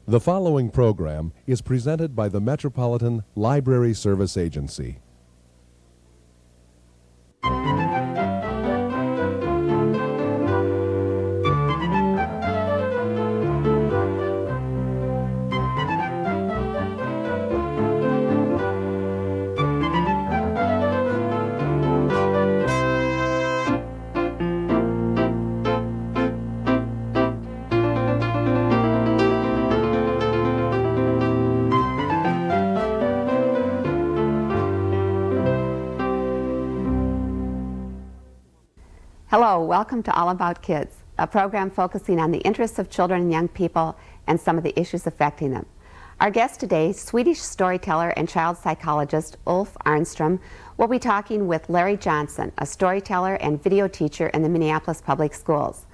The following program is presented by the Metropolitan Library Service Agency. Hello, welcome to All About Kids, a program focusing on the interests of children and young people and some of the issues affecting them. Our guest today, Swedish storyteller and child psychologist Ulf Arnstrom, will be talking with Larry Johnson, a storyteller and video teacher in the Minneapolis Public Schools.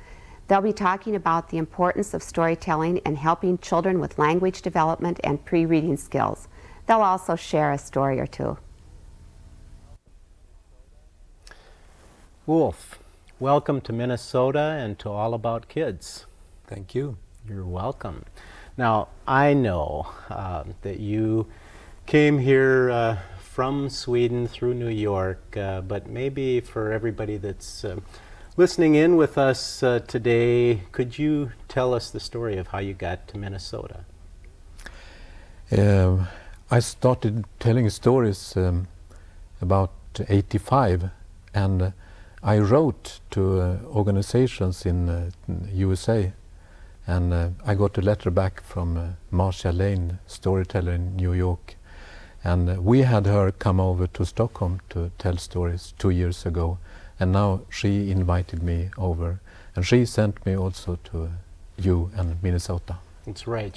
They'll be talking about the importance of storytelling and helping children with language development and pre-reading skills. They'll also share a story or two. Ulf, welcome to Minnesota and to All About Kids. Thank you. You're welcome. Now, I know that you came here from Sweden through New York, but maybe for everybody that's listening in with us today, could you tell us the story of how you got to Minnesota? I started telling stories about 85, and I wrote to organizations in USA, and I got a letter back from Marcia Lane, storyteller in New York, and we had her come over to Stockholm to tell stories 2 years ago, and now she invited me over, and she sent me also to you and Minnesota. That's right.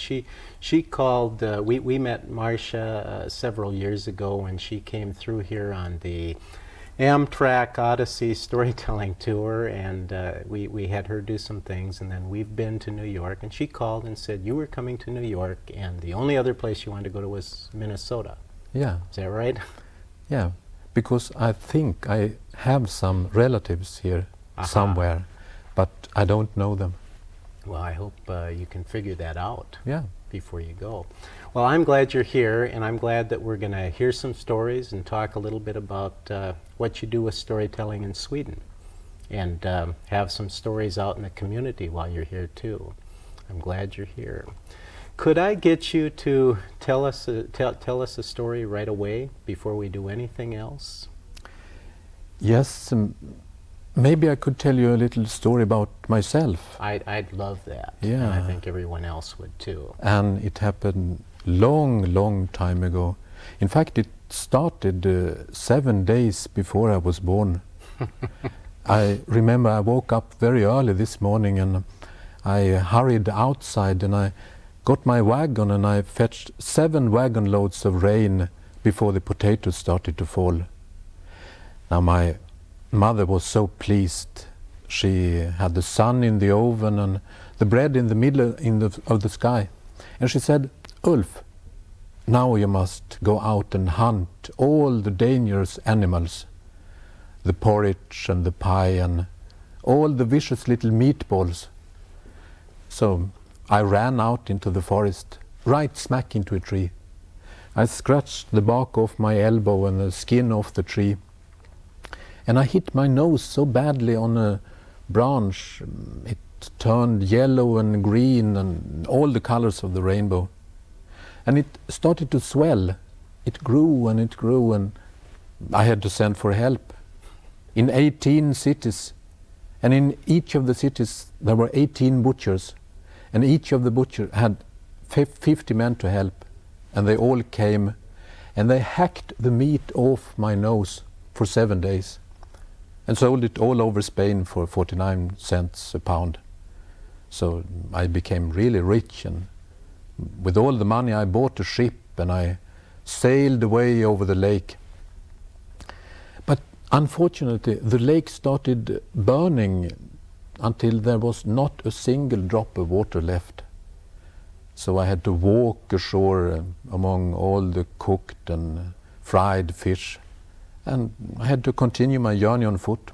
She called, we met Marcia several years ago when she came through here on the Amtrak Odyssey storytelling tour, and we had her do some things, and then we've been to New York, and she called and said you were coming to New York and the only other place you wanted to go to was Minnesota. Yeah. Is that right? Yeah, because I think I have some relatives here somewhere, but I don't know them. Well, I hope you can figure that out before you go. Well, I'm glad you're here, and I'm glad that we're going to hear some stories and talk a little bit about what you do with storytelling in Sweden, and have some stories out in the community while you're here too. I'm glad you're here. Could I get you to tell us a story right away before we do anything else? Yes, maybe I could tell you a little story about myself. I'd love that. Yeah. And I think everyone else would too. And it happened long time ago. In fact, it started 7 days before I was born. I remember I woke up very early this morning, and I hurried outside, and I got my wagon, and I fetched 7 wagon loads of rain before the potatoes started to fall. Now my mother was so pleased. She had the sun in the oven and the bread in the middle of the sky. And she said, "Ulf, now you must go out and hunt all the dangerous animals, the porridge and the pie and all the vicious little meatballs." So I ran out into the forest, right smack into a tree. I scratched the bark off my elbow and the skin off the tree, and I hit my nose so badly on a branch it turned yellow and green and all the colors of the rainbow. And it started to swell. It grew, and I had to send for help. In 18 cities, and in each of the cities there were 18 butchers, and each of the butchers had 50 men to help, and they all came, and they hacked the meat off my nose for 7 days, and sold it all over Spain for 49 cents a pound. So I became really rich, and with all the money I bought a ship, and I sailed away over the lake. But unfortunately the lake started burning until there was not a single drop of water left. So I had to walk ashore among all the cooked and fried fish, and I had to continue my journey on foot.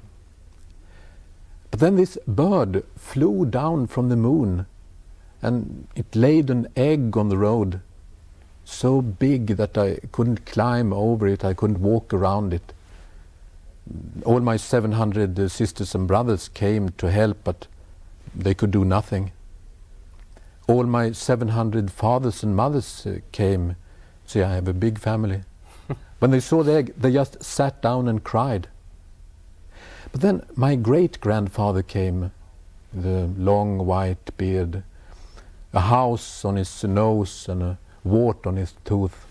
But then this bird flew down from the moon and it laid an egg on the road, so big that I couldn't climb over it, I couldn't walk around it. All my 700 sisters and brothers came to help, but they could do nothing. All my 700 fathers and mothers came. See, I have a big family. When they saw the egg, they just sat down and cried. But then my great-grandfather came, the long white beard, a house on his nose and a wart on his tooth.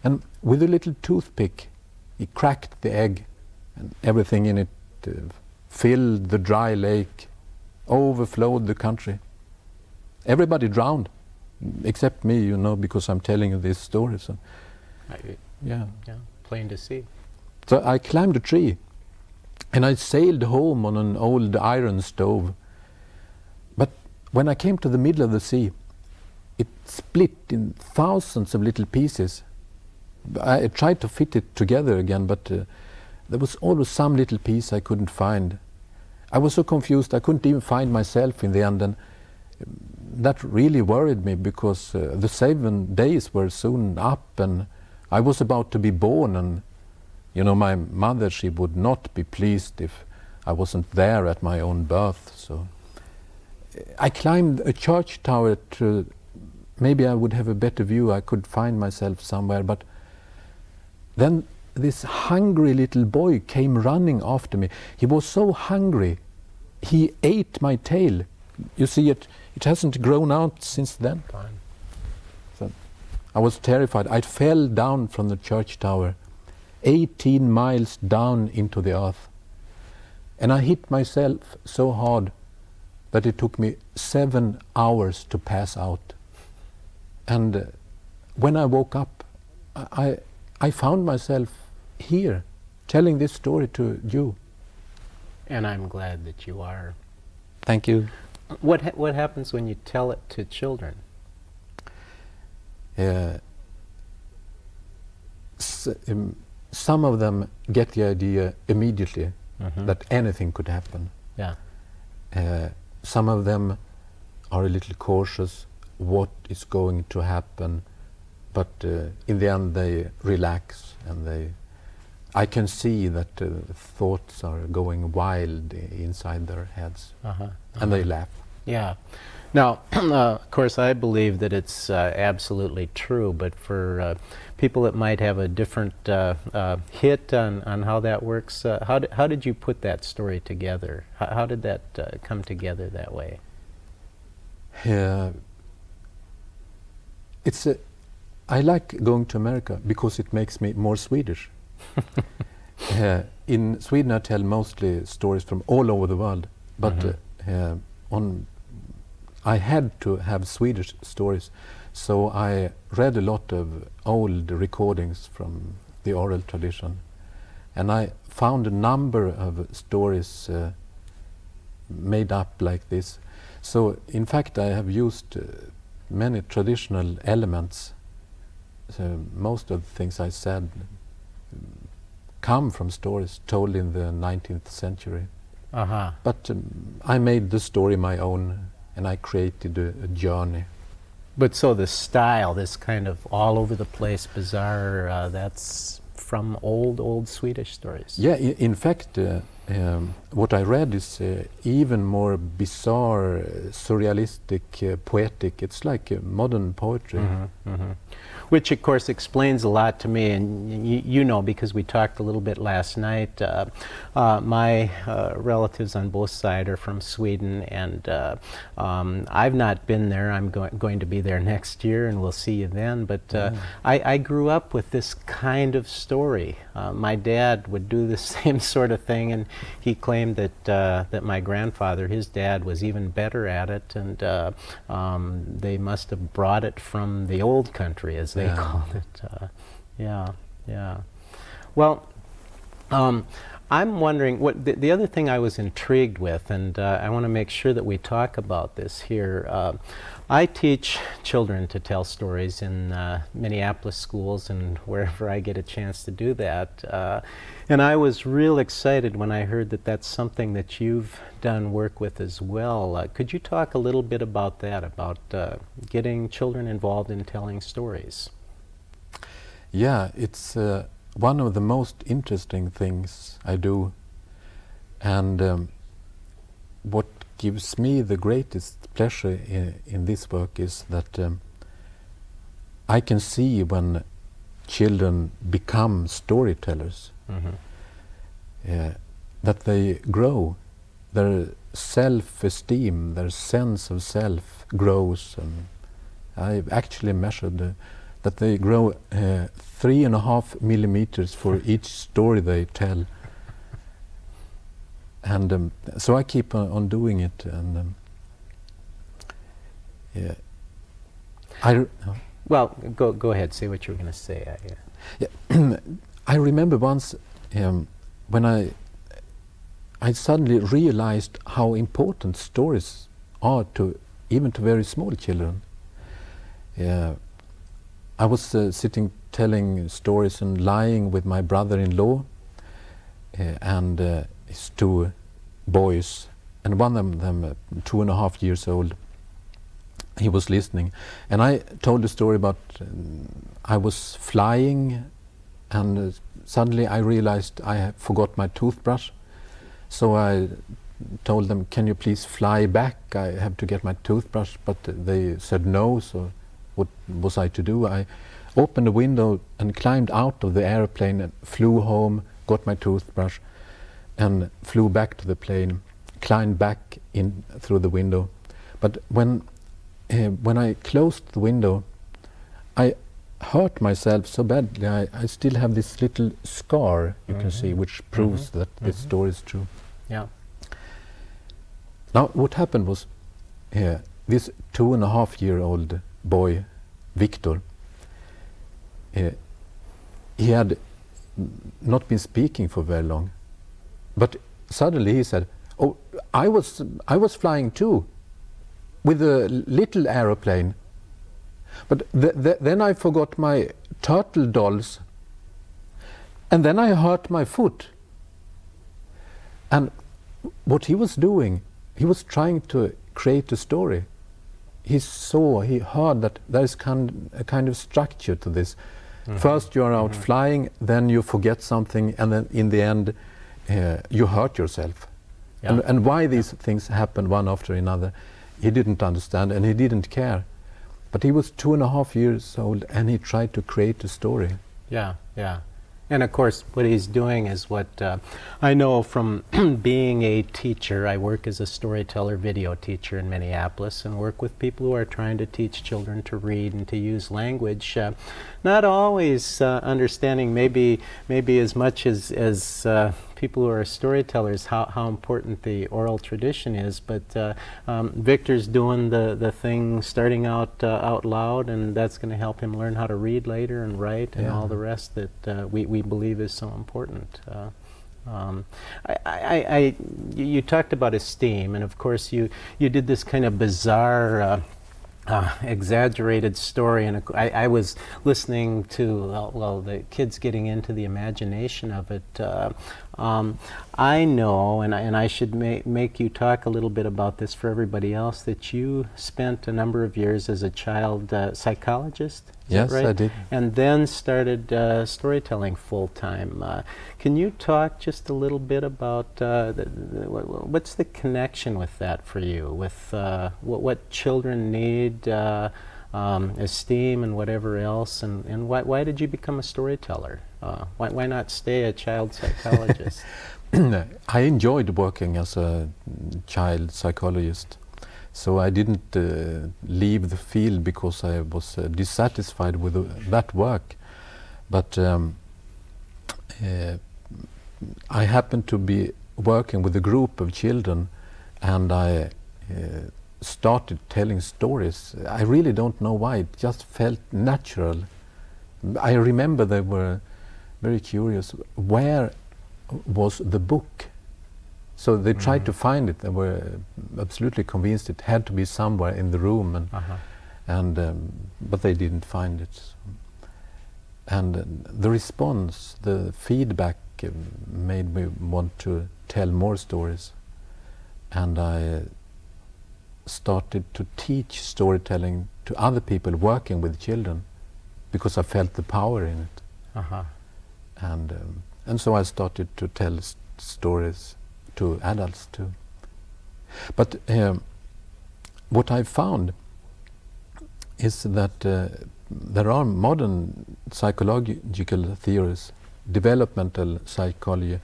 And with a little toothpick, he cracked the egg, and everything in it filled the dry lake, overflowed the country. Everybody drowned, except me, you know, because I'm telling you this story. So, yeah, plain to see. So I climbed a tree, and I sailed home on an old iron stove. But when I came to the middle of the sea, it split in thousands of little pieces. I tried to fit it together again, but there was always some little piece I couldn't find. I was so confused, I couldn't even find myself in the end, and that really worried me, because the 7 days were soon up, and I was about to be born, and you know, my mother, she would not be pleased if I wasn't there at my own birth. So I climbed a church tower to, maybe I would have a better view, I could find myself somewhere, but then this hungry little boy came running after me. He was so hungry, he ate my tail. You see, it hasn't grown out since then. Fine. So I was terrified. I fell down from the church tower, 18 miles down into the earth. And I hit myself so hard that it took me 7 hours to pass out. And when I woke up, I found myself here, telling this story to you. And I'm glad that you are. Thank you. What happens when you tell it to children? Some of them get the idea immediately that anything could happen. Yeah. Some of them are a little cautious what is going to happen, but in the end they relax, and I can see that thoughts are going wild inside their heads, and they laugh. Yeah. Now, of course, I believe that it's absolutely true, but for people that might have a different hit on how that works, how did you put that story together? How did that come together that way? I like going to America because it makes me more Swedish. In Sweden I tell mostly stories from all over the world, but I had to have Swedish stories, so I read a lot of old recordings from the oral tradition, and I found a number of stories made up like this. So in fact I have used many traditional elements. So most of the things I said come from stories told in the 19th century. But I made the story my own, and I created a journey. But so the style, this kind of all over the place, bizarre, that's from old Swedish stories. Yeah, in fact, what I read is even more bizarre, surrealistic, poetic. It's like modern poetry. Which of course explains a lot to me, and you know, because we talked a little bit last night. My relatives on both sides are from Sweden, and I've not been there. I'm going to be there next year, and we'll see you then. But I grew up with this kind of story. My dad would do the same sort of thing, and he claimed that my grandfather, his dad, was even better at it, and they must have brought it from the old country, as they called it. Yeah. Well, I'm wondering, what the other thing I was intrigued with, and I want to make sure that we talk about this here. I teach children to tell stories in Minneapolis schools and wherever I get a chance to do that. And I was real excited when I heard that that's something that you've done work with as well. Could you talk a little bit about that, about getting children involved in telling stories? Yeah, it's one of the most interesting things I do, and what gives me the greatest pleasure in this work is that I can see when children become storytellers, that they grow, their self-esteem, their sense of self grows, and I've actually measured that they grow 3.5 millimeters for each story they tell. And so I keep on doing it. And well, go ahead. Say what you were going to say. Yeah. I remember once when I suddenly realized how important stories are to even to very small children. I was sitting telling stories and lying with my brother-in-law and his 2 boys, and one of them 2.5 years old. He was listening, and I told a story about I was flying, and suddenly I realized I forgot my toothbrush. So I told them, "Can you please fly back? I have to get my toothbrush." But they said no, so what was I to do? I opened the window and climbed out of the airplane and flew home, got my toothbrush, and flew back to the plane, climbed back in through the window. But when I closed the window, I hurt myself so badly. I still have this little scar, you can see, which proves that this story is true. Yeah. Now, what happened was, this 2.5-year-old boy, Victor, he had not been speaking for very long, but suddenly he said, "Oh, I was flying too, with a little aeroplane, but then I forgot my turtle dolls, and then I hurt my foot." And what he was doing, he was trying to create a story. He heard that there is a kind of structure to this. First you are out flying, then you forget something, and then in the end you hurt yourself. Yeah. And why these things happen one after another, he didn't understand, and he didn't care. But he was 2.5 years old, and he tried to create a story. Yeah, yeah. And of course, what he's doing is what I know from being a teacher. I work as a storyteller video teacher in Minneapolis and work with people who are trying to teach children to read and to use language. Not always understanding maybe as much as people who are storytellers how important the oral tradition is, but Victor's doing the thing, starting out loud, and that's going to help him learn how to read later and write and all the rest that we believe is so important. You talked about esteem, and of course you did this kind of bizarre exaggerated story, and I was listening to the kids getting into the imagination of it. I know, and I should make you talk a little bit about this for everybody else, that you spent a number of years as a child psychologist. Yes, right? I did. And then started storytelling full time. Can you talk just a little bit about what's the connection with that for you, with what children need, esteem and whatever else, and why did you become a storyteller? Why not stay a child psychologist? I enjoyed working as a child psychologist. So I didn't leave the field because I was dissatisfied with that work. But I happened to be working with a group of children, and I started telling stories. I really don't know why, it just felt natural. I remember they were very curious, where was the book. So they tried to find it. They were absolutely convinced it had to be somewhere in the room, but they didn't find it. And the response, the feedback made me want to tell more stories. And I started to teach storytelling to other people working with children, because I felt the power in it. And so I started to tell stories to adults too. But what I found is that there are modern psychological theories, developmental psychology,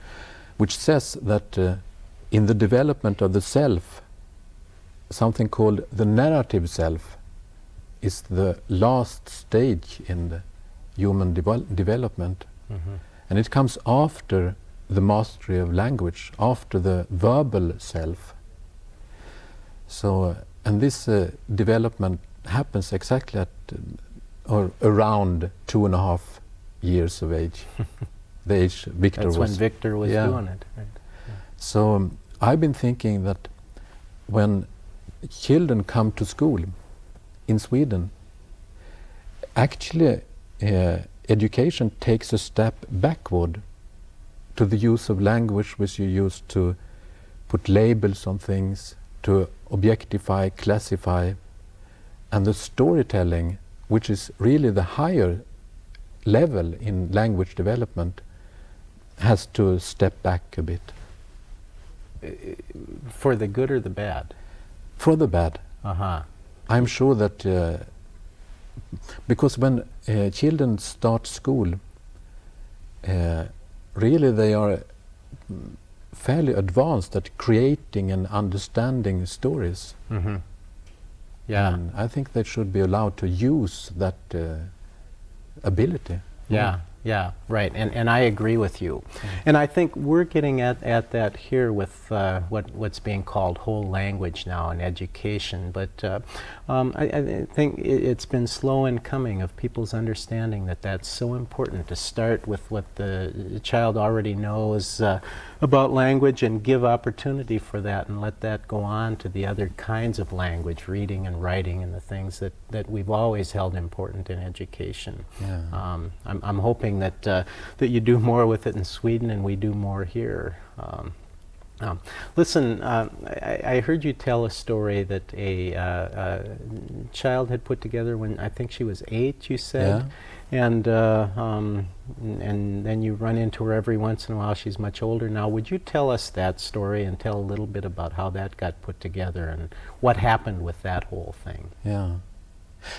which says that in the development of the self, something called the narrative self is the last stage in the human development. And it comes after the mastery of language, after the verbal self. So, and this development happens exactly at or around 2.5 years of age. The age Victor was. That's when Victor was doing it. Right? Yeah. So I've been thinking that when children come to school in Sweden, actually education takes a step backward to the use of language which you use to put labels on things, to objectify, classify, and the storytelling, which is really the higher level in language development, has to step back a bit. For the good or the bad? For the bad. I'm sure that because when children start school, really they are fairly advanced at creating and understanding stories. Yeah, and I think they should be allowed to use that ability. Yeah, right, and I agree with you. And I think we're getting at that here with what's being called whole language now in education. But I think it's been slow in coming of people's understanding that that's so important, to start with what the child already knows about language and give opportunity for that, and let that go on to the other kinds of language, reading and writing, and the things that we've always held important in education. I'm hoping that you do more with it in Sweden and we do more here. Listen, I heard you tell a story that a child had put together when I think she was 8, you said, and then you run into her every once in a while. She's much older now. Would you tell us that story and tell a little bit about how that got put together and what happened with that whole thing?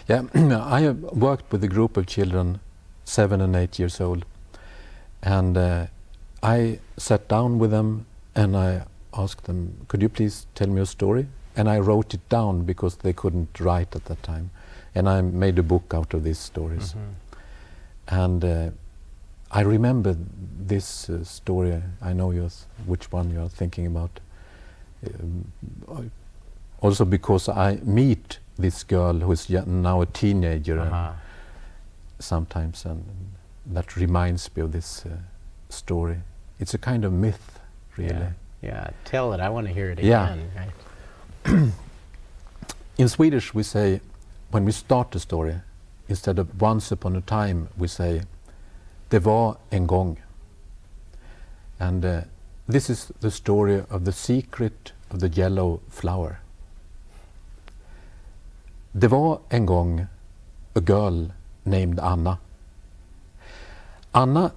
I have worked with a group of children 7 and 8 years old, and I sat down with them and I asked them, could you please tell me a story? And I wrote it down because they couldn't write at that time, and I made a book out of these stories. And I remember this story. I know which one you're thinking about, also because I meet this girl who is now a teenager sometimes, and that reminds me of this story. It's a kind of myth, really. Yeah, tell it. I want to hear it again. Right? In Swedish we say, when we start a story, instead of once upon a time, we say, det var en gång. And this is the story of the secret of the yellow flower. Det var en gång a girl named Anna. Anna,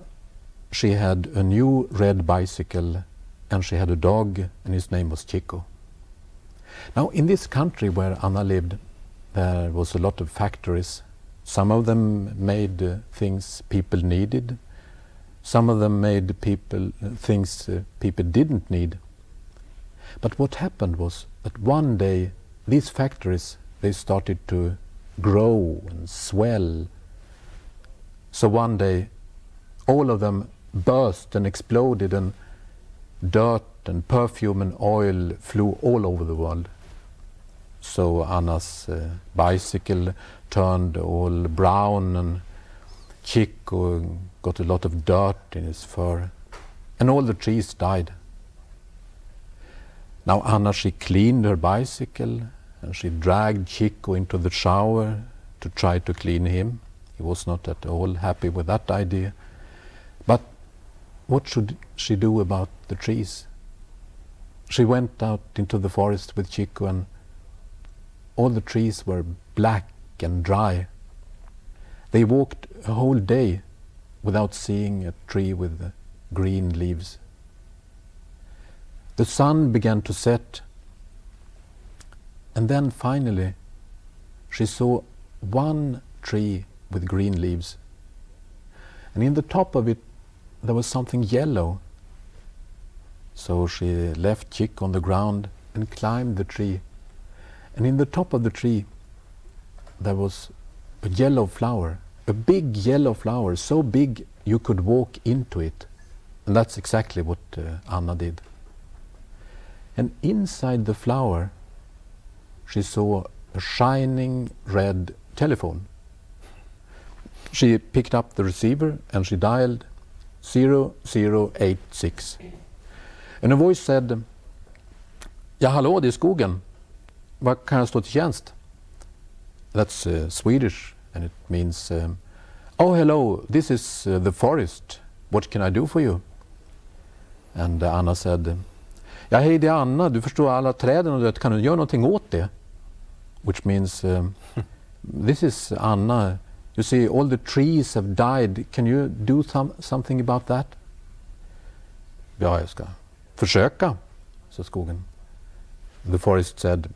she had a new red bicycle, and she had a dog, and his name was Chico. Now, in this country where Anna lived, there was a lot of factories. Some of them made things people needed. Some of them made things people didn't need. But what happened was that one day these factories, they started to grow and swell. So one day all of them burst and exploded, and dirt and perfume and oil flew all over the world. So Anna's bicycle turned all brown, and Chico got a lot of dirt in his fur. and all the trees died. Now Anna, she cleaned her bicycle and she dragged Chico into the shower to try to clean him. He was not at all happy with that idea. But what should she do about the trees? She went out into the forest with Chico and all the trees were black and dry. They walked a whole day without seeing a tree with green leaves. The sun began to set, and then finally she saw one tree with green leaves, and in the top of it there was something yellow. So she left Chick on the ground and climbed the tree, and in the top of the tree there was a yellow flower, a big yellow flower, so big you could walk into it. And that's exactly what Anna did. And inside the flower she saw a shining red telephone. She picked up the receiver and she dialed 0086. And a voice said, "Ja, hallå, det är skogen. Vad kan jag stå till tjänst?" That's Swedish, and it means, "Oh, hello, this is the forest. What can I do for you?" And Anna said, "Ja, hej, det är Anna. Du förstår alla träden och det. Kan du göra någonting åt det?" Which means, "This is Anna. You see, all the trees have died. Can you do something about that?" "Ja, jag ska försöka," sa skogen. The forest said,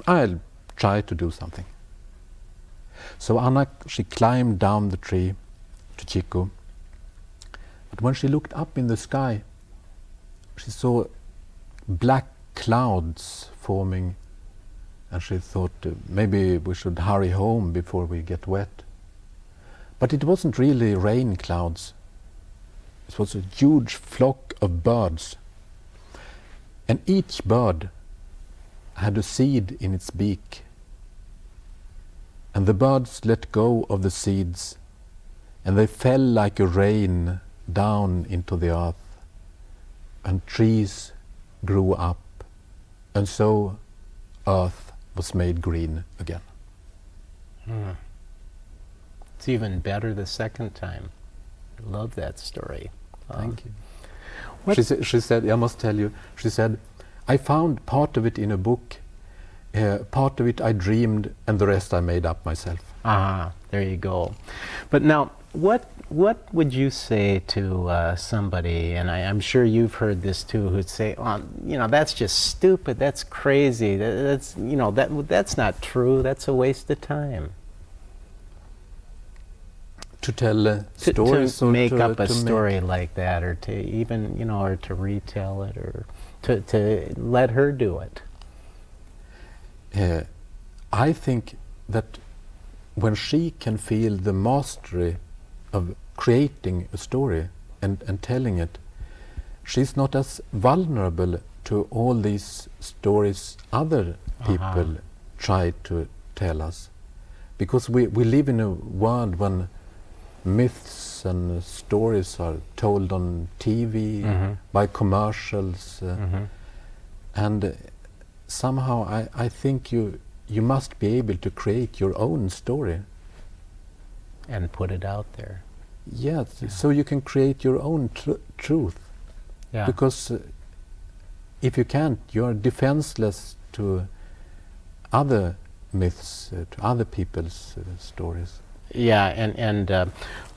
"I'll try to do something." So Anna, she climbed down the tree to Chico. But when she looked up in the sky, she saw black clouds forming, and she thought maybe we should hurry home before we get wet. But it wasn't really rain clouds. It was a huge flock of birds. And each bird had a seed in its beak. And the birds let go of the seeds, and they fell like a rain down into the earth, and trees grew up, and so earth was made green again. It's even better the second time. I love that story. Thank you. She said, I must tell you, she said, "I found part of it in a book, part of it I dreamed, and the rest I made up myself." There you go. But now, what would you say to somebody, and I'm sure you've heard this too, who'd say, "That's just stupid. That's crazy. That's not true. That's a waste of time." To tell stories, to make up a story like that, or to even, or to retell it, or to let her do it. I think that when she can feel the mastery of creating a story and telling it, she's not as vulnerable to all these stories other people try to tell us. Because we live in a world when myths and stories are told on TV, by commercials, and somehow I think you must be able to create your own story. And put it out there. Yes, so you can create your own truth. Yeah. Because if you can't, you're defenseless to other myths, to other people's stories. Yeah, and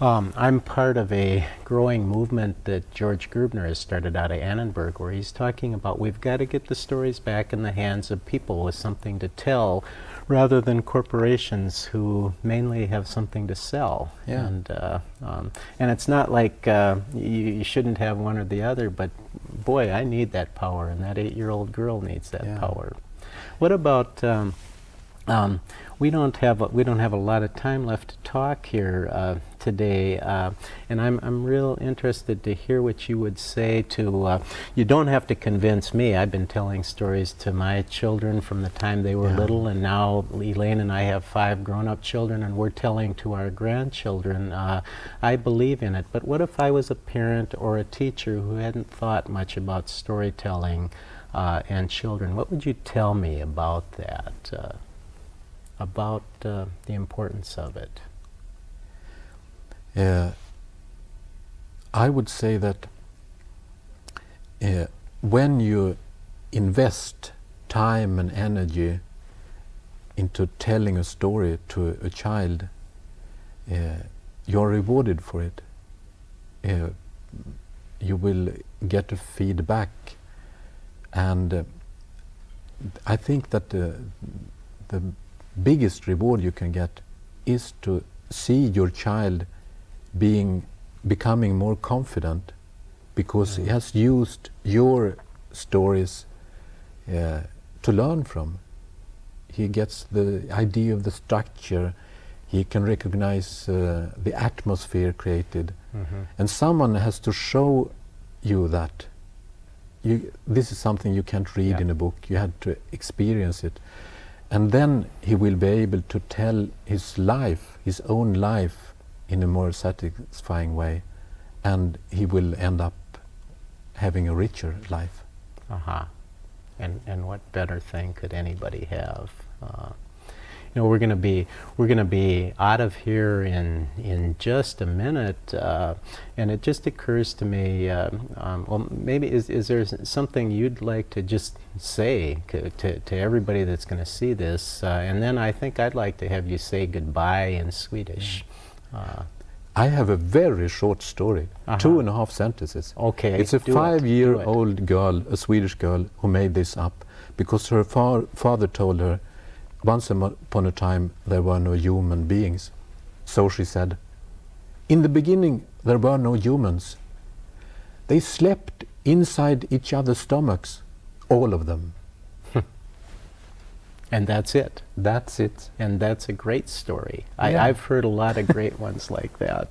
I'm part of a growing movement that George Grubner has started out of Annenberg, where he's talking about we've got to get the stories back in the hands of people with something to tell, rather than corporations who mainly have something to sell. Yeah. And it's not like you shouldn't have one or the other, but boy, I need that power, and that 8-year-old girl needs that power. What about? We don't have a lot of time left to talk here today, and I'm real interested to hear what you would say to, you don't have to convince me. I've been telling stories to my children from the time they were little, and now Elaine and I have 5 grown-up children, and we're telling to our grandchildren. I believe in it, but what if I was a parent or a teacher who hadn't thought much about storytelling and children? What would you tell me about that, about the importance of it? I would say that when you invest time and energy into telling a story to a child, you're rewarded for it. You will get a feedback, and I think that the biggest reward you can get is to see your child becoming more confident, because he has used your stories to learn from. He gets the idea of the structure, he can recognize the atmosphere created, and someone has to show you that. This is something you can't read in a book, you had to experience it. And then he will be able to tell his life, his own life, in a more satisfying way, and he will end up having a richer life. And what better thing could anybody have? You know, we're going to be out of here in just a minute, and it just occurs to me. Well, maybe is there something you'd like to just say to everybody that's going to see this, and then I think I'd like to have you say goodbye in Swedish. I have a very short story, 2.5 sentences. Okay, it's a 5-year-old girl, a Swedish girl, who made this up because her father told her, once upon a time there were no human beings. So she said, in the beginning there were no humans. They slept inside each other's stomachs, all of them. And that's it. That's it. And that's a great story. I've heard a lot of great ones like that.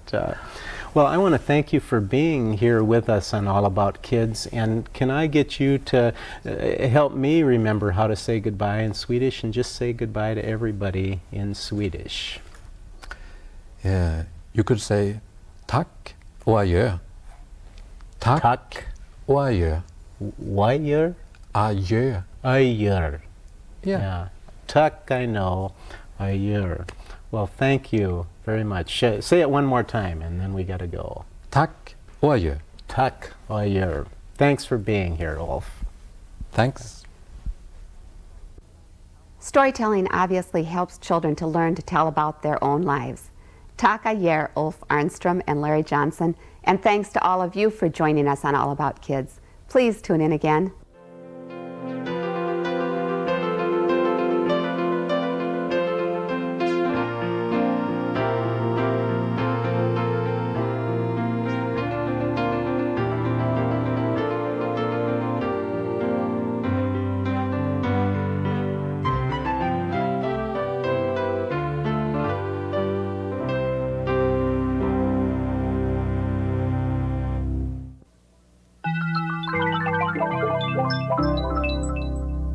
Well, I want to thank you for being here with us on All About Kids. And can I get you to help me remember how to say goodbye in Swedish, and just say goodbye to everybody in Swedish? You could say tack och adjö. Tack och adjö. Wire? Adjö. Adjö. Yeah. Tuck, I know. Adjö. Well, thank you very much. Say it one more time, and then we got to go. Tack och adjö. Tack och adjö. Thanks for being here, Ulf. Thanks. Storytelling obviously helps children to learn to tell about their own lives. Tack adjö, Ulf Arnstrom and Larry Johnson, and thanks to all of you for joining us on All About Kids. Please tune in again.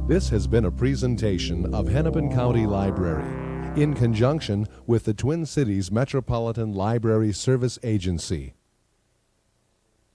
This has been a presentation of Hennepin County Library in conjunction with the Twin Cities Metropolitan Library Service Agency.